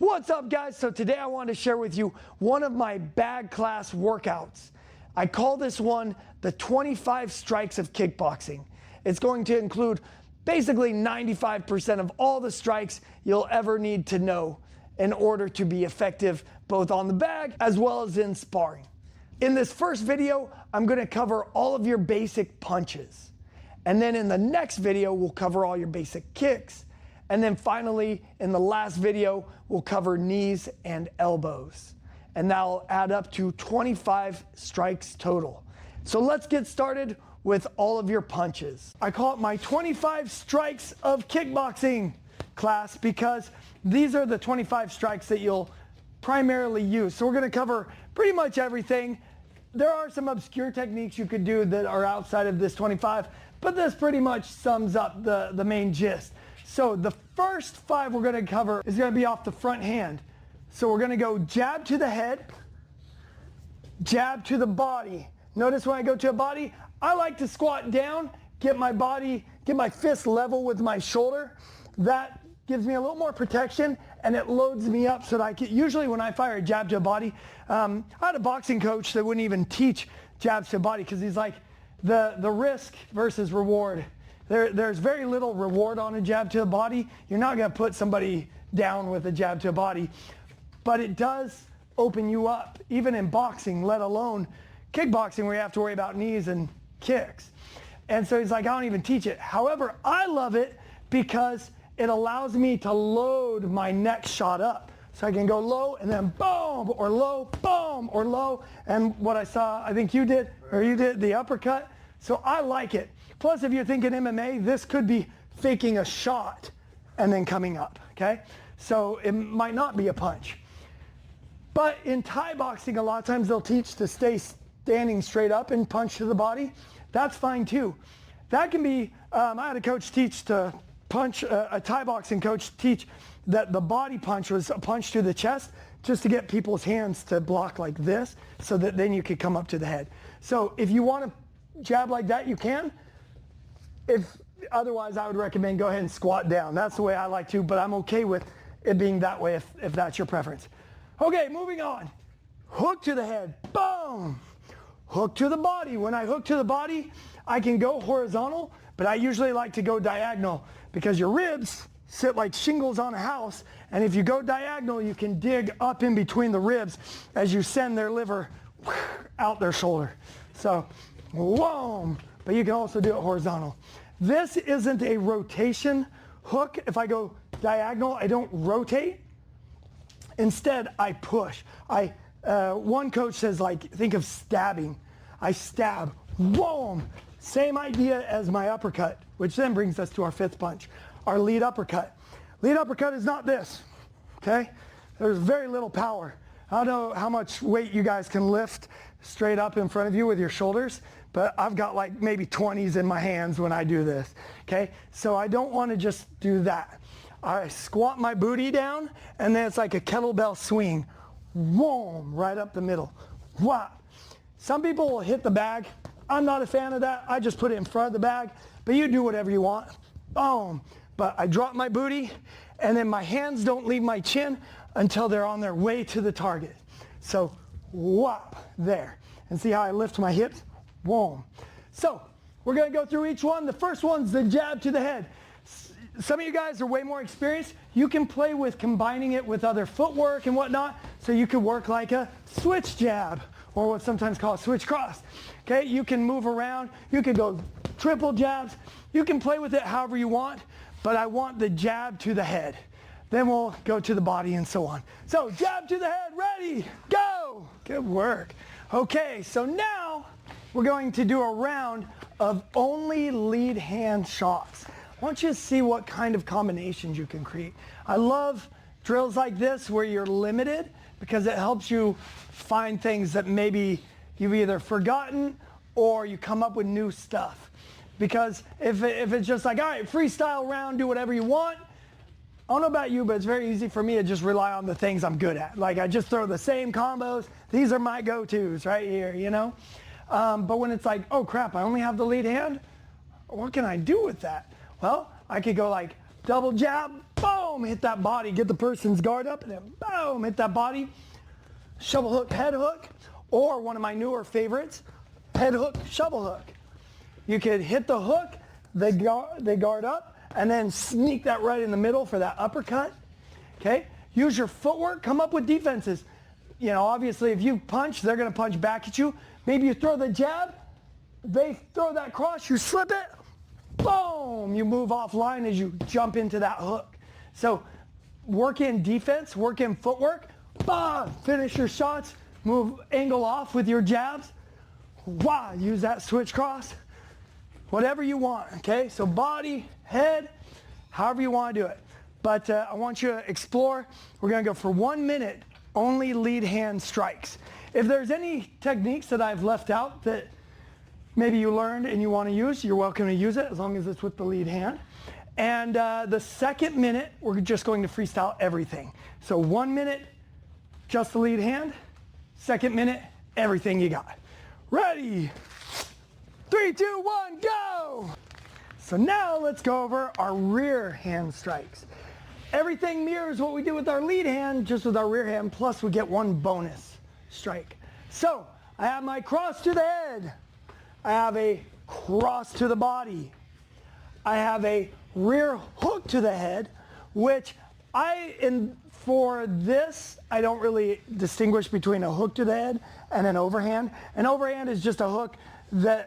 What's up, guys? So today I wanted to share with you one of my bag class workouts. I call this one the 25 Strikes of Kickboxing. It's going to include basically 95% of all the strikes you'll ever need to know in order to be effective both on the bag as well as in sparring. In this first video, I'm going to cover all of your basic punches. And then in the next video, we'll cover all your basic kicks. And then finally, in the last video, we'll cover knees and elbows. And that'll add up to 25 strikes total. So let's get started with all of your punches. I call it my 25 Strikes of Kickboxing class because these are the 25 strikes that you'll primarily use. So we're gonna cover pretty much everything. There are some obscure techniques you could do that are outside of this 25, but this pretty much sums up the main gist. So the first 5 we're going to cover is going to be off the front hand. So we're going to go jab to the head, jab to the body. Notice when I go to a body, I like to squat down, get my fist level with my shoulder. That gives me a little more protection and it loads me up so that I can, usually when I fire a jab to a body, I had a boxing coach that wouldn't even teach jabs to a body because he's like, the risk versus reward. There's very little reward on a jab to the body. You're not going to put somebody down with a jab to a body, but it does open you up, even in boxing, let alone kickboxing where you have to worry about knees and kicks. And so he's like, I don't even teach it. However, I love it because it allows me to load my next shot up. So I can go low and then boom, or low, boom, or low. And what I saw, I think you did the uppercut. So I like it. Plus, if you're thinking MMA, this could be faking a shot and then coming up, okay? So it might not be a punch. But in Thai boxing, a lot of times they'll teach to stay standing straight up and punch to the body. That's fine too. That can be, I had a coach teach to punch, a Thai boxing coach teach that the body punch was a punch to the chest just to get people's hands to block like this so that then you could come up to the head. So if you want to jab like that, you can. If otherwise, I would recommend go ahead and squat down. That's the way I like to, but I'm okay with it being that way if that's your preference. Okay, moving on. Hook to the head, boom. Hook to the body. When I hook to the body, I can go horizontal, but I usually like to go diagonal because your ribs sit like shingles on a house, and if you go diagonal, you can dig up in between the ribs as you send their liver out their shoulder. So, whoa, but you can also do it horizontal. This isn't a rotation hook. If I go diagonal, I don't rotate. Instead, I push. One coach says, like, think of stabbing. I stab, whoa, same idea as my uppercut, which then brings us to our 5th punch, our lead uppercut. Lead uppercut is not this, okay? There's very little power. I don't know how much weight you guys can lift straight up in front of you with your shoulders, but I've got like maybe 20s in my hands when I do this, okay? So I don't want to just do that. I squat my booty down, and then it's like a kettlebell swing. Whoom, right up the middle. Wow. Some people will hit the bag. I'm not a fan of that. I just put it in front of the bag, but you do whatever you want. Boom. But I drop my booty, and then my hands don't leave my chin until they're on their way to the target. So, whop, there. And see how I lift my hips? Boom. So, we're going to go through each one. The first one's the jab to the head. Some of you guys are way more experienced. You can play with combining it with other footwork and whatnot. So you could work like a switch jab, or what's sometimes called switch cross. Okay, you can move around. You can go triple jabs. You can play with it however you want, but I want the jab to the head. Then we'll go to the body and so on. So jab to the head, ready, go. Good work. Okay, so now we're going to do a round of only lead hand shots. I want you to see what kind of combinations you can create. I love drills like this where you're limited because it helps you find things that maybe you've either forgotten or you come up with new stuff. Because if it's just like, all right, freestyle round, do whatever you want. I don't know about you, but it's very easy for me to just rely on the things I'm good at. Like I just throw the same combos. These are my go-tos right here, you know? But when it's like, oh crap, I only have the lead hand. What can I do with that? Well, I could go like double jab, boom, hit that body, get the person's guard up, and then boom, hit that body. Shovel hook, head hook, or one of my newer favorites, head hook, shovel hook. You could hit the hook, they guard up, and then sneak that right in the middle for that uppercut. Okay? Use your footwork, come up with defenses. You know, obviously if you punch, they're gonna punch back at you. Maybe you throw the jab, they throw that cross, you slip it, boom, you move offline as you jump into that hook. So work in defense, work in footwork, finish your shots, move angle off with your jabs, use that switch cross, whatever you want, okay? So body, head, however you want to do it. But I want you to explore. We're gonna go for 1 minute, only lead hand strikes. If there's any techniques that I've left out that maybe you learned and you want to use, you're welcome to use it as long as it's with the lead hand. And the second minute, we're just going to freestyle everything. So 1 minute, just the lead hand. Second minute, everything you got. Ready? 3, 2, 1, go! So now let's go over our rear hand strikes. Everything mirrors what we did with our lead hand, just with our rear hand, plus we get one bonus strike. So I have my cross to the head. I have a cross to the body. I have a rear hook to the head, which for this, I don't really distinguish between a hook to the head and an overhand. An overhand is just a hook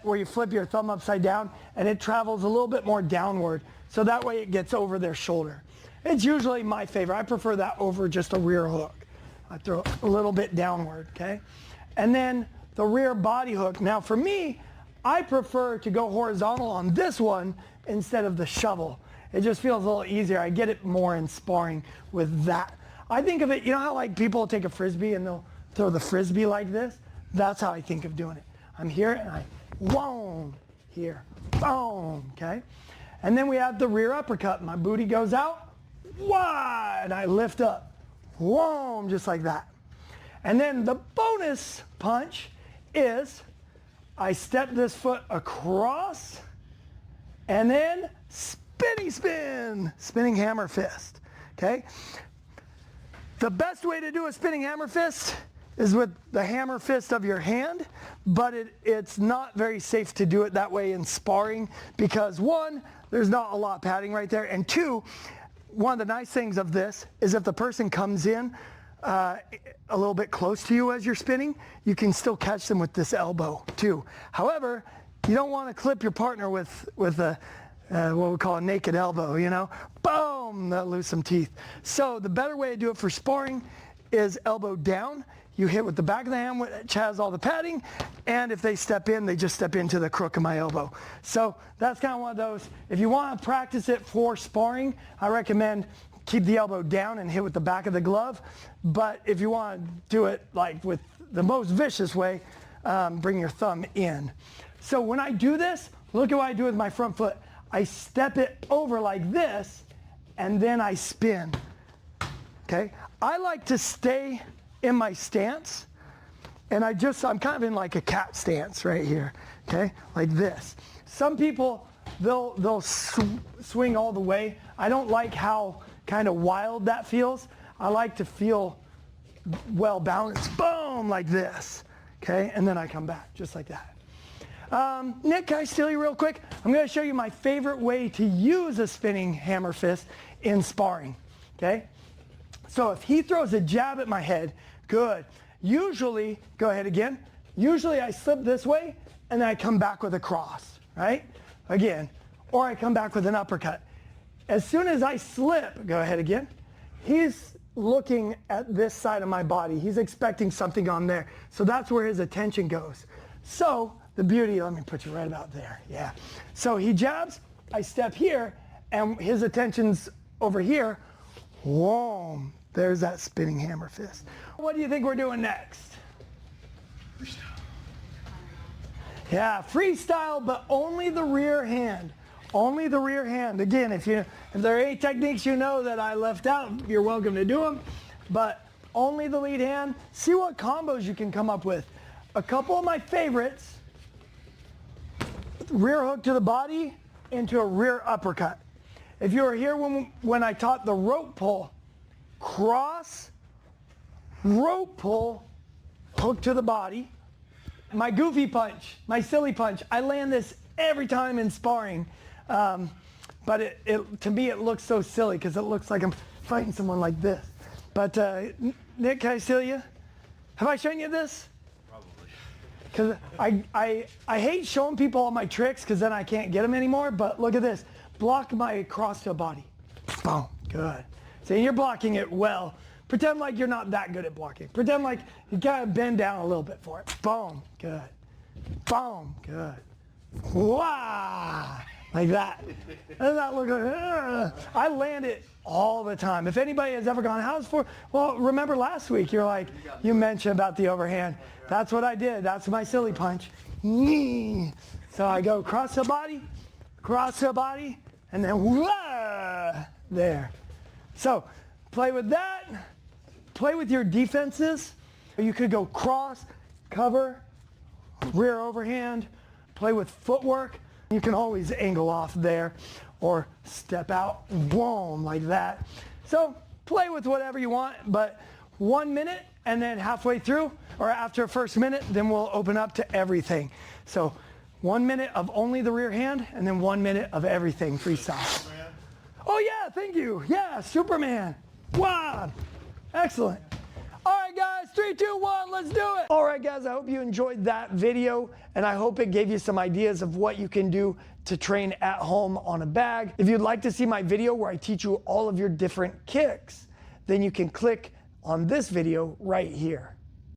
where you flip your thumb upside down and it travels a little bit more downward. So that way it gets over their shoulder. It's usually my favorite. I prefer that over just a rear hook. I throw it a little bit downward, okay? And then the rear body hook. Now for me, I prefer to go horizontal on this one instead of the shovel. It just feels a little easier. I get it more in sparring with that. I think of it, you know how like people take a frisbee and they'll throw the frisbee like this? That's how I think of doing it. I'm here and I, boom, here, boom, okay? And then we have the rear uppercut. My booty goes out, and I lift up, boom, just like that. And then the bonus punch is I step this foot across and then spinning hammer fist, okay? The best way to do a spinning hammer fist is with the hammer fist of your hand, but it's not very safe to do it that way in sparring because one, there's not a lot of padding right there, and two, one of the nice things of this is if the person comes in a little bit close to you as you're spinning, you can still catch them with this elbow too. However, you don't want to clip your partner with a what we call a naked elbow, you know? Boom, that'll lose some teeth. So the better way to do it for sparring is elbow down. You hit with the back of the hand, which has all the padding, and if they step in, they just step into the crook of my elbow. So that's kind of one of those. If you want to practice it for sparring, I recommend keep the elbow down and hit with the back of the glove. But if you want to do it like with the most vicious way, bring your thumb in. So when I do this, look at what I do with my front foot. I step it over like this, and then I spin, okay? I like to stay in my stance, and I'm kind of in like a cat stance right here, okay? Like this. Some people, they'll swing all the way. I don't like how kind of wild that feels. I like to feel well balanced, boom, like this, okay? And then I come back, just like that. Nick, can I steal you real quick? I'm going to show you my favorite way to use a spinning hammer fist in sparring, okay? So if he throws a jab at my head, good. Usually, go ahead again. Usually I slip this way and then I come back with a cross, right? Again, or I come back with an uppercut. As soon as I slip, go ahead again, he's looking at this side of my body. He's expecting something on there. So that's where his attention goes. So the beauty, let me put you right about there, yeah. So he jabs, I step here, and his attention's over here. Whoa, there's that spinning hammer fist. What do you think we're doing next? Freestyle. Yeah, freestyle, but only the rear hand. Only the rear hand. Again, if there are any techniques you know that I left out, you're welcome to do them, but only the lead hand. See what combos you can come up with. A couple of my favorites, rear hook to the body into a rear uppercut. If you were here when I taught the rope pull, cross, rope pull, hook to the body. My goofy punch, my silly punch, I land this every time in sparring. But to me, it looks so silly because it looks like I'm fighting someone like this. But Nick, can I steal you? Have I shown you this? Because I hate showing people all my tricks because then I can't get them anymore. But look at this. Block my cross to the body. Boom. Good. See, you're blocking it well. Pretend like you're not that good at blocking. Pretend like you gotta bend down a little bit for it. Boom. Good. Boom. Good. Wow. Like that. Doesn't that look like, I land it all the time. If anybody has ever gone, how's for, well, remember last week, you're like, you mentioned about the overhand. That's what I did. That's my silly punch. So I go cross the body, and then whoa, there. So play with that. Play with your defenses. You could go cross, cover, rear overhand, play with footwork. You can always angle off there or step out, boom, like that. So play with whatever you want, but 1 minute and then halfway through or after first minute, then we'll open up to everything. So 1 minute of only the rear hand and then 1 minute of everything freestyle. Oh yeah, thank you. Yeah, Superman. Wow, excellent. All right, guys, 3, 2, 1, let's do it. All right, guys, I hope you enjoyed that video, and I hope it gave you some ideas of what you can do to train at home on a bag. If you'd like to see my video where I teach you all of your different kicks, then you can click on this video right here.